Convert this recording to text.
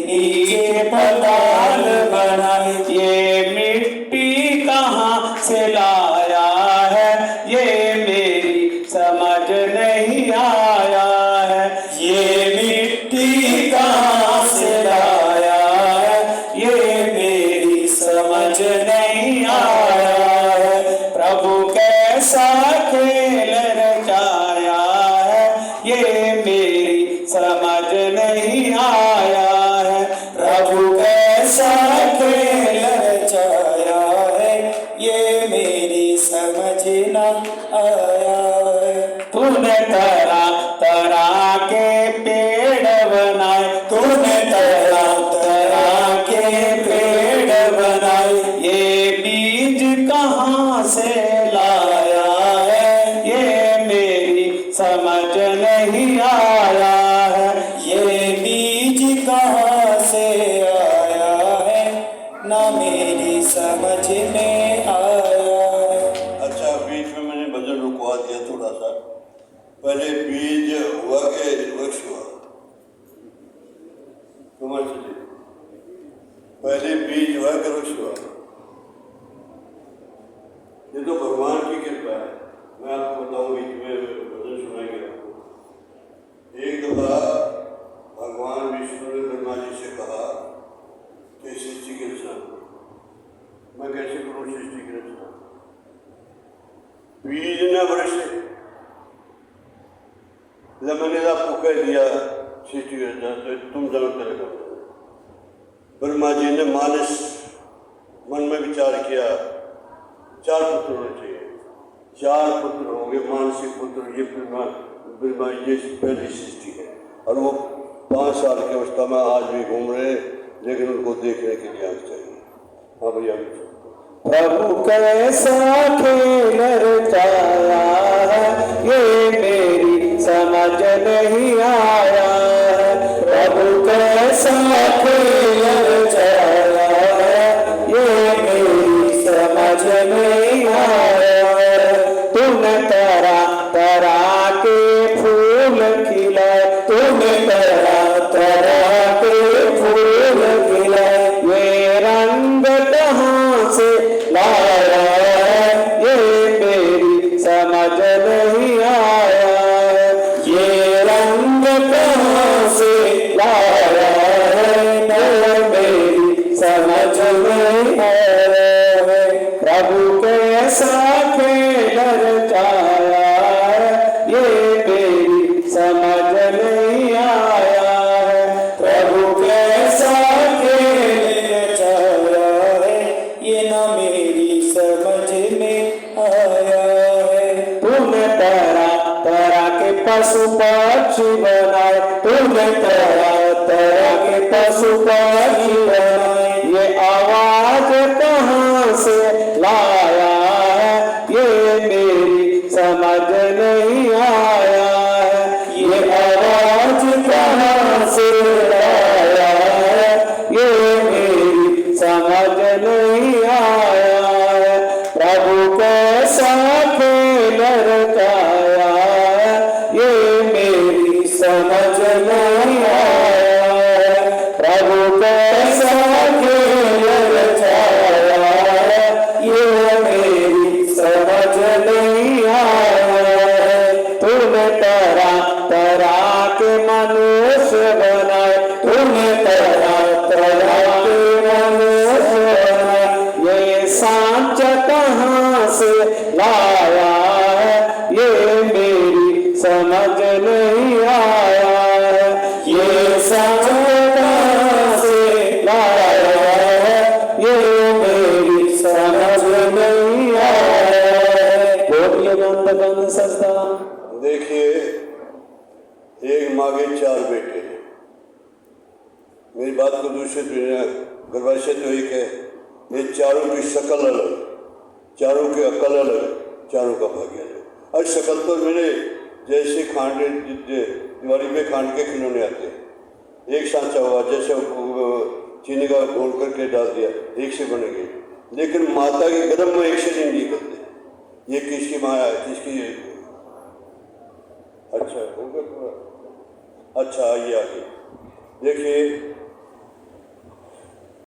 नीचे पताल बनाए। ये मिट्टी कहाँ से लाया है, ये मेरी समझ नहीं आया है। ये मिट्टी कहाँ से लाया है, ये मेरी समझ नहीं आया है। प्रभु कैसा खेल रचाया है, ये मेरी समझ नहीं आया है। प्रभु कैसा खेल रचाया है, ये मेरी समझ न आया है। तूने तरह तरह के पेड़ बनाए, तूने तरह तरह के पेड़ बनाए। ये बीज कहाँ से लाया है, ये मेरी समझ नहीं आया है। ये बीज कहाँ से आया है, ना मेरी समझ में आया है। अच्छा, बीच में मैंने भजन रुकवा दिया थोड़ा सा। पहले बीज हुआ के वृक्ष हुआ, समझ लीजिए। पहले बीज हुआ के वृक्ष हुआ। ये तो भगवान की कृपा है। मैं आपको बताऊं, बीच में भजन सुनाएंगे आपको। एक दफा भगवान विष्णु ने ब्रह्मा जी से कहा कि सृष्टि की रचना करो। मैं कैसे करूँ सृष्टि की रचना? बीज न वृक्ष। जब मैंने आपको कह दिया सृष्टि की रचना, तो तुम जानते रहो। ब्रह्मा जी ने मानस मन में विचार किया, 4 पुत्र होने चाहिए। 4 पुत्र होंगे, मानसिक पुत्र। ये ब्रह्मा ये पहली सृष्टि है। और वो 5 साल की अवस्था में आज भी घूम रहे, लेकिन उनको देखने के लिए आग चाहिए। हाँ भैया। प्रभु कैसा खेल रचाया है, ये मेरी समझ नहीं आया है। प्रभु कैसा खेल रचाया है, ये मेरी समझ नहीं आया है। तूने तरह तरह के फूल खिलाए, तूने तरह तरह के फूल खिलाए। ये रंग कहाँ से लाया है, ये मेरी समझ नहीं आया है। ये रंग कहाँ से लाया है, ये मेरी समझ नहीं आया है। प्रभु कैसा खेल रचाया है, ये मेरी समझ नहीं आया है। प्रभु कैसा खेल रचाया है, ये ना मेरी समझ में आया है। तूने तरह तरह के पशु पक्षी बनाए, तूने तरह तरह के पशु पक्षी बनाए। ये आवाज कहाँ से लाया है, ये मेरी समझ नहीं आया है। ये आवाज कहाँ से लाया है, ये मेरी समझ नहीं आया है। प्रभु कैसा खेल रचाया है, ये मेरी समझ नहीं आया है। प्रभु कैसा खेल रचाया है, ये मेरी समझ नहीं आया है। तूने तरह तरह के मनुष्य बनाए, तूने तरह तरह के मनुष्य बनाए। ये सांच कहाँ से लाया है, ये मेरी समझ नहीं आया है। ये सांच कहाँ से लाया है, ये मेरी समझ नहीं आया है। बोलिए गंध सस्ता। देखिए, एक माँ के 4 बेटे हैं। मेरी बात को दूसरे गर्भाशय तो एक है। ये चारों की शक्ल अलग, चारों की अकल अलग, चारों का भाग्य अलग। और शक्ल तो मैंने जैसे खांडे दिवाली पे खांड के खिलौने आते हैं, एक सांचा हुआ जैसे चीनी का घोल करके डाल दिया, एक से बनेंगे। लेकिन माता के गर्भ में एक से नहीं करते। ये किसकी माँ है, किसकी? अच्छा होगा पूरा। अच्छा आइए आगे देखिए,